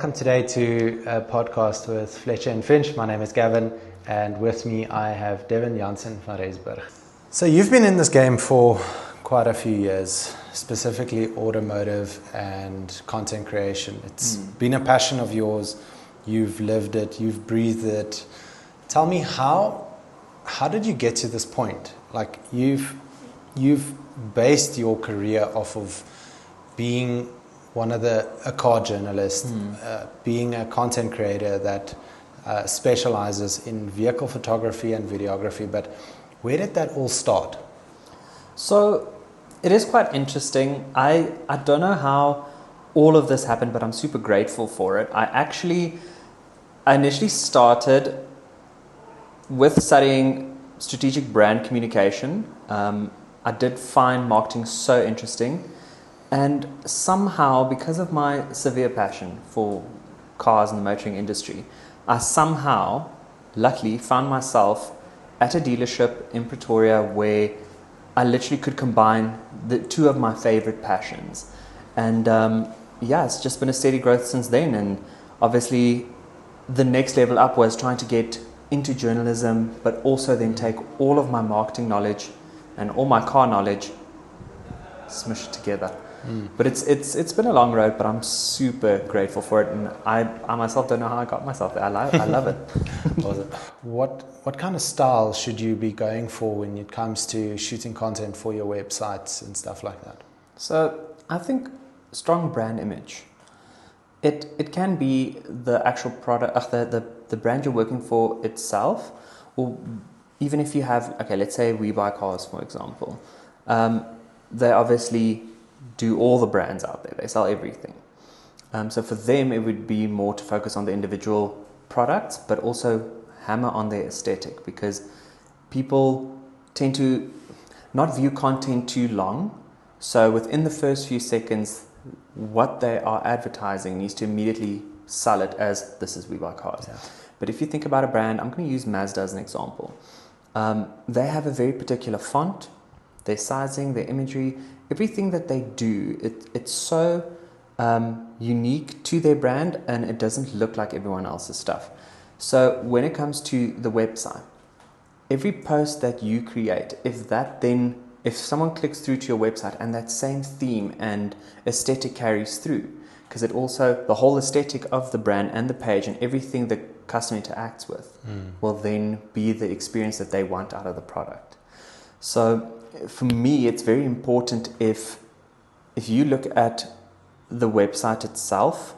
welcome today to a podcast with Fletcher and Finch. My name is Gavin, and with me I have Devin Janssen van Reesburg. So you've been in this game for quite a few years, specifically automotive and content creation. It's been a passion of yours. You've lived it, you've breathed it. Tell me how did you get to this point? Like you've based your career off of being a car journalist, being a content creator that specializes in vehicle photography and videography. But where did that all start? So it is quite interesting. I don't know how all of this happened, but I'm super grateful for it. I initially started with studying strategic brand communication. I did find marketing so interesting. And somehow, because of my severe passion for cars and the motoring industry, I somehow, luckily, found myself at a dealership in Pretoria where I literally could combine the two of my favorite passions. And it's just been a steady growth since then. And obviously, the next level up was trying to get into journalism, but also then take all of my marketing knowledge and all my car knowledge, smush it together. But it's been a long road, but I'm super grateful for it, and I myself don't know how I got myself there. I love it. Awesome. What kind of style should you be going for when it comes to shooting content for your websites and stuff like that? So I think strong brand image. It can be the actual product, the brand you're working for itself, or even if you have, let's say We Buy Cars, for example. They obviously do all the brands out there. They sell everything. So for them, it would be more to focus on the individual products, but also hammer on their aesthetic, because people tend to not view content too long. So within the first few seconds, what they are advertising needs to immediately sell it as this is We Buy Cars. Yeah. But if you think about a brand, I'm going to use Mazda as an example. They have a very particular font, their sizing, their imagery, everything that they do, it's so unique to their brand, and it doesn't look like everyone else's stuff. So when it comes to the website, every post that you create, if someone clicks through to your website and that same theme and aesthetic carries through, because the whole aesthetic of the brand and the page and everything the customer interacts with will then be the experience that they want out of the product. So for me, it's very important if you look at the website itself,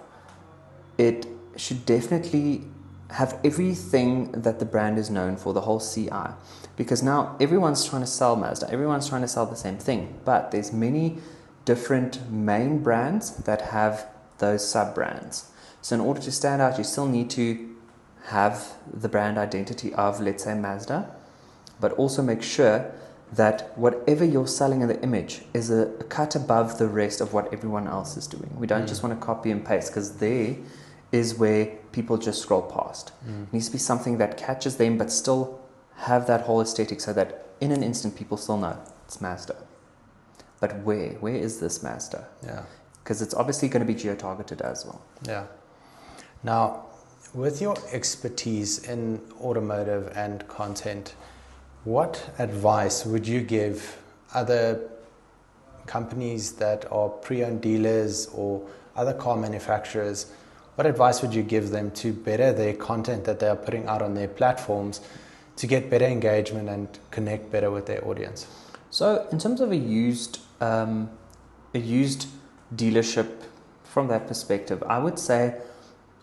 it should definitely have everything that the brand is known for, the whole CI. Because now everyone's trying to sell Mazda, everyone's trying to sell the same thing, but there's many different main brands that have those sub-brands. So in order to stand out, you still need to have the brand identity of, let's say, Mazda, but also make sure that whatever you're selling in the image is a cut above the rest of what everyone else is doing. We don't just want to copy and paste, because there is where people just scroll past. It needs to be something that catches them, but still have that whole aesthetic, so that in an instant people still know it's Mazda. But where is this Mazda? Yeah, because it's obviously going to be geo-targeted as well. Yeah. Now, with your expertise in automotive and content, what advice would you give other companies that are pre-owned dealers or other car manufacturers? What advice would you give them to better their content that they are putting out on their platforms to get better engagement and connect better with their audience? So in terms of a used dealership, from that perspective, I would say,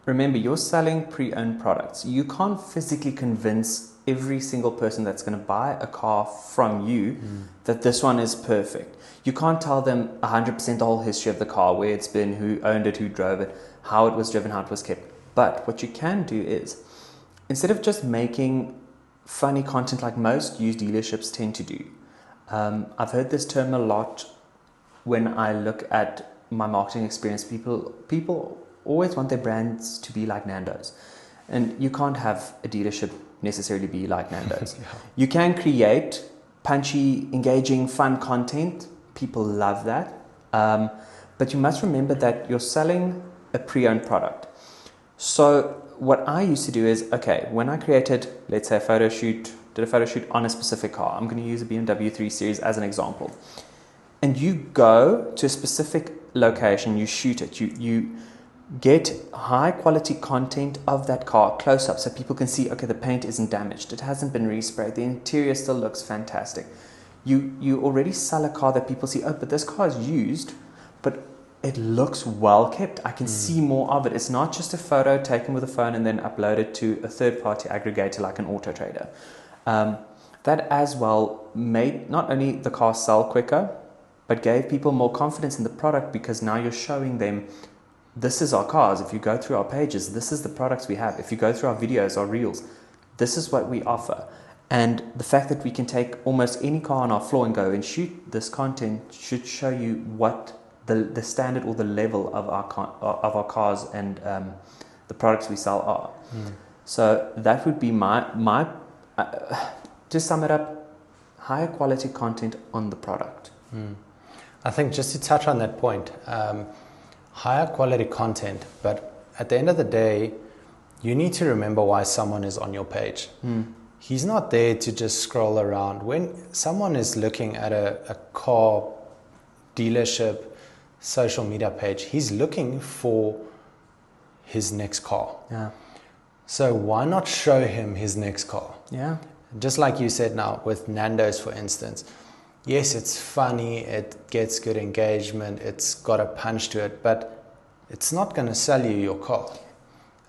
remember, you're selling pre-owned products. You can't physically convince every single person that's going to buy a car from you that this one is perfect. You can't tell them 100% the whole history of the car, where it's been, who owned it, who drove it, how it was driven, how it was kept. But what you can do is, instead of just making funny content like most used dealerships tend to do, I've heard this term a lot when I look at my marketing experience. People always want their brands to be like Nando's. And you can't have a dealership necessarily be like Nando's. Yeah. You can create punchy, engaging, fun content. People love that. But you must remember that you're selling a pre-owned product. So what I used to do is, okay, when I created, let's say, did a photo shoot on a specific car, I'm going to use a BMW 3 Series as an example. And you go to a specific location, you shoot it, you get high quality content of that car close up so people can see, okay, the paint isn't damaged, it hasn't been resprayed, the interior still looks fantastic. You already sell a car that people see, oh, but this car is used, but it looks well kept. I can see more of it. It's not just a photo taken with a phone and then uploaded to a third party aggregator like an Auto Trader. That as well made not only the car sell quicker, but gave people more confidence in the product, because now you're showing them, this is our cars. If you go through our pages, this is the products we have. If you go through our videos, our reels, this is what we offer. And the fact that we can take almost any car on our floor and go and shoot this content should show you what the standard or the level of our cars and the products we sell are. So that would be my to sum it up, higher quality content on the product. I think just to touch on that point, higher quality content, but at the end of the day, you need to remember why someone is on your page. He's not there to just scroll around. When someone is looking at a car dealership social media page, he's looking for his next car. Yeah. So why not show him his next car? Yeah. Just like you said now with Nando's, for instance. Yes, it's funny, it gets good engagement, it's got a punch to it, but it's not going to sell you your car.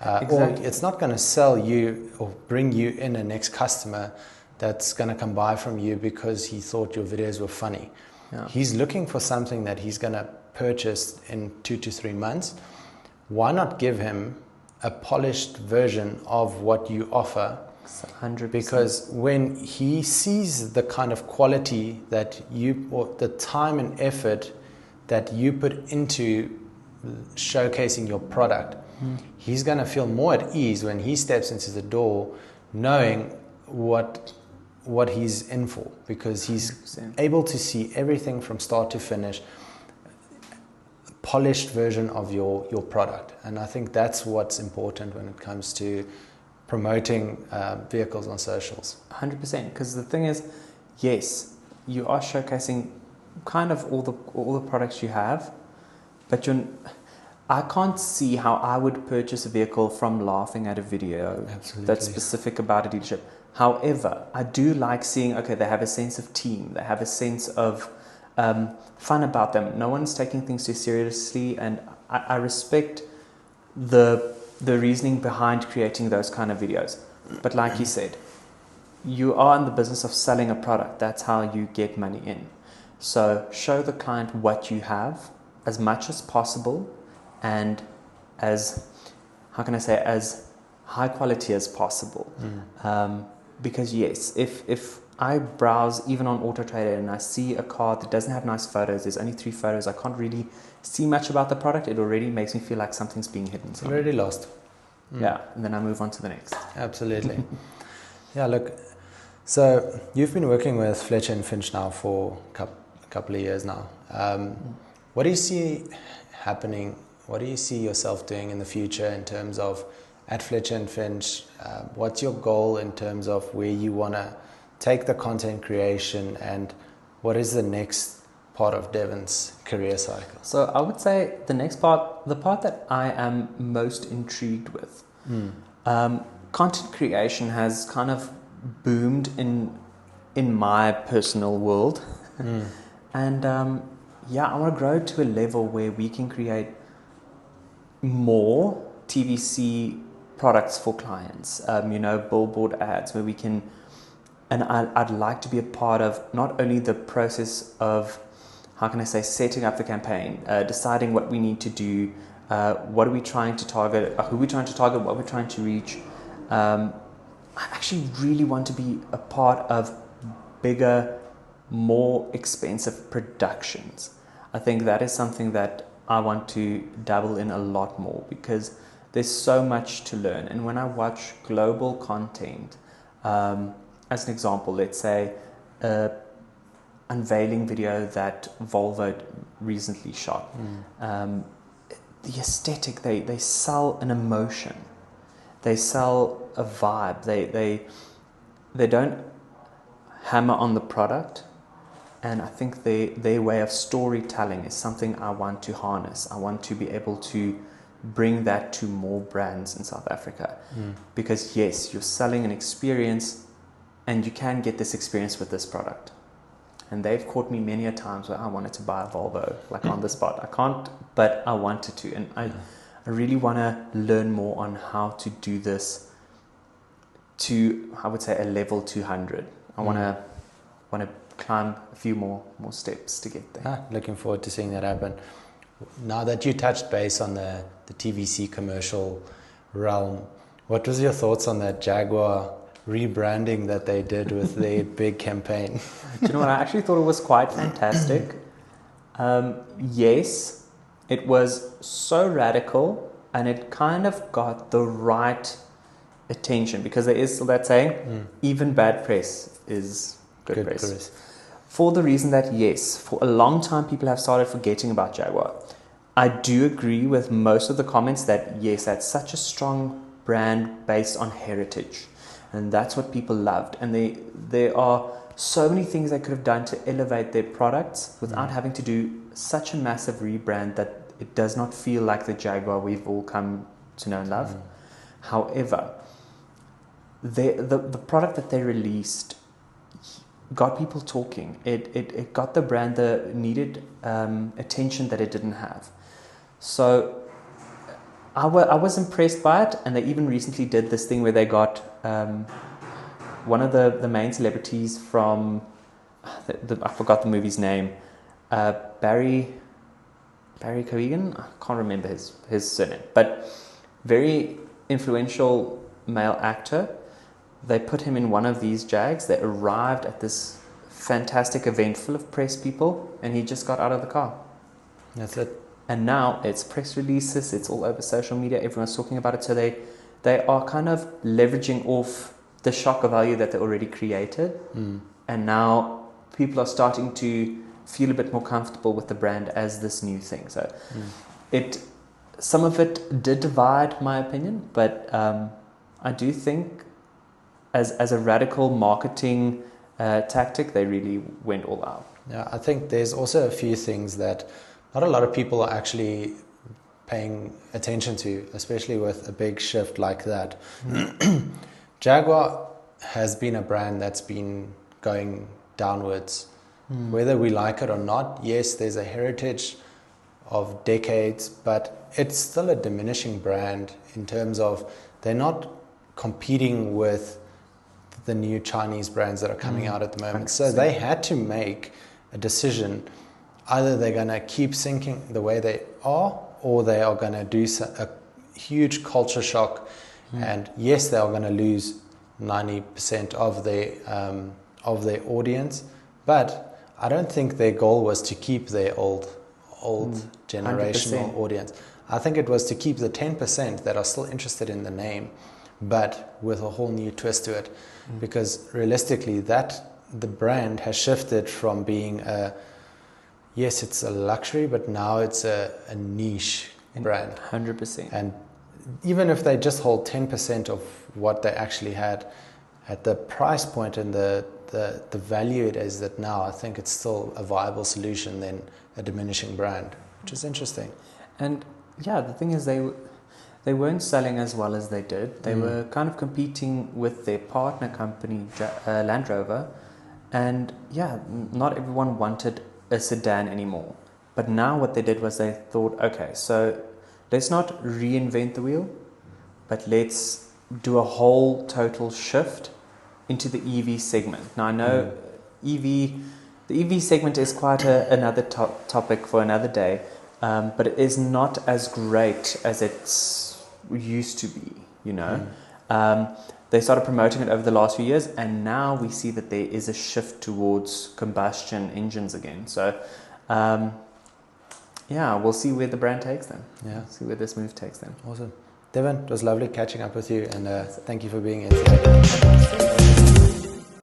Exactly. Or it's not going to sell you or bring you in a next customer that's going to come buy from you because he thought your videos were funny. Yeah. He's looking for something that he's going to purchase in 2 to 3 months. Why not give him a polished version of what you offer? 100%. Because when he sees the kind of quality that you, or the time and effort that you put into showcasing your product, he's going to feel more at ease when he steps into the door, knowing what he's in for, because he's 100%. able to see everything from start to finish, polished version of your product. And I think that's what's important when it comes to promoting vehicles on socials. 100%. Because the thing is, yes, you are showcasing kind of all the products you have, but I can't see how I would purchase a vehicle from laughing at a video that's specific about a dealership. However, I do like seeing, okay, they have a sense of team, they have a sense of fun about them. No one's taking things too seriously, and I respect the reasoning behind creating those kind of videos. But like you said, you are in the business of selling a product. That's how you get money in. So show the client what you have as much as possible, and as high quality as possible. Because yes, if I browse even on Auto Trader and I see a car that doesn't have nice photos, there's only 3 photos, I can't really see much about the product, it already makes me feel like something's being hidden. It's already lost. Yeah, and then I move on to the next. Absolutely. Yeah, look, so you've been working with Fletcher and Finch now for a couple of years now. What do you see happening? What do you see yourself doing in the future in terms of at Fletcher and Finch? What's your goal in terms of where you want to take the content creation, and what is the next part of Devon's career cycle? So I would say the next part, the part that I am most intrigued with, content creation has kind of boomed in my personal world. And I want to grow to a level where we can create more TVC products for clients, billboard ads where we can, and I'd like to be a part of not only the process of, setting up the campaign, deciding what we need to do, what are we trying to target, who we're trying to target, what we're trying to reach. I actually really want to be a part of bigger, more expensive productions. I think that is something that I want to dabble in a lot more, because there's so much to learn. And when I watch global content, as an example, let's say unveiling video that Volvo recently shot, the aesthetic, they sell an emotion, they sell a vibe, they don't hammer on the product. And I think their way of storytelling is something I want to harness. I want to be able to bring that to more brands in South Africa. Because yes, you're selling an experience, and you can get this experience with this product. And they've caught me many a times where I wanted to buy a Volvo, like on the spot. I can't, but I wanted to. And I really want to learn more on how to do this to, I would say, a level 200. I want to climb a few more steps to get there. Looking forward to seeing that happen. Now that you touched base on the TVC commercial realm, what was your thoughts on that Jaguar rebranding that they did with their big campaign? Do you know what? I actually thought it was quite fantastic. Yes, it was so radical, and it kind of got the right attention, because there is still that saying, even bad press is good press. For the reason that, yes, for a long time people have started forgetting about Jaguar. I do agree with most of the comments that, yes, that's such a strong brand based on heritage. And that's what people loved. And there are so many things they could have done to elevate their products without having to do such a massive rebrand that it does not feel like the Jaguar we've all come to know and love. However, the product that they released got people talking. It got the brand the needed attention that it didn't have. So I was impressed by it, and they even recently did this thing where they got one of the main celebrities from I forgot the movie's name, Barry Cogan. I can't remember his surname, but very influential male actor. They put him in one of these Jags. They arrived at this fantastic event full of press people, and he just got out of the car. That's it. And now it's press releases, it's all over social media, everyone's talking about it. So they are kind of leveraging off the shock of value that they already created. And now people are starting to feel a bit more comfortable with the brand as this new thing. So some of it did divide my opinion, but I do think as a radical marketing tactic, they really went all out. Yeah, I think there's also a few things that not a lot of people are actually paying attention to, especially with a big shift like that. Jaguar has been a brand that's been going downwards. Whether we like it or not, yes, there's a heritage of decades, but it's still a diminishing brand in terms of they're not competing with the new Chinese brands that are coming out at the moment. 100%. So they had to make a decision. Either they're going to keep sinking the way they are, or they are going to do a huge culture shock. And yes, they are going to lose 90% of their audience. But I don't think their goal was to keep their old generational 100%. Audience. I think it was to keep the 10% that are still interested in the name, but with a whole new twist to it. Because realistically, the brand has shifted from being yes, it's a luxury, but now it's a niche brand. 100%. And even if they just hold 10% of what they actually had at the price point and the value it is that now, I think it's still a viable solution than a diminishing brand, which is interesting. And yeah, the thing is they weren't selling as well as they did. They were kind of competing with their partner company, Land Rover. And yeah, not everyone wanted a sedan anymore. But now what they did was they thought, okay, so let's not reinvent the wheel, but let's do a whole total shift into the EV segment. Now I know the EV segment is quite another topic for another day, but it is not as great as it used to be, you know. They started promoting it over the last few years, and now we see that there is a shift towards combustion engines again. So, yeah, we'll see where the brand takes them. Yeah, see where this move takes them. Awesome. Devin, it was lovely catching up with you, and thank you for being here today.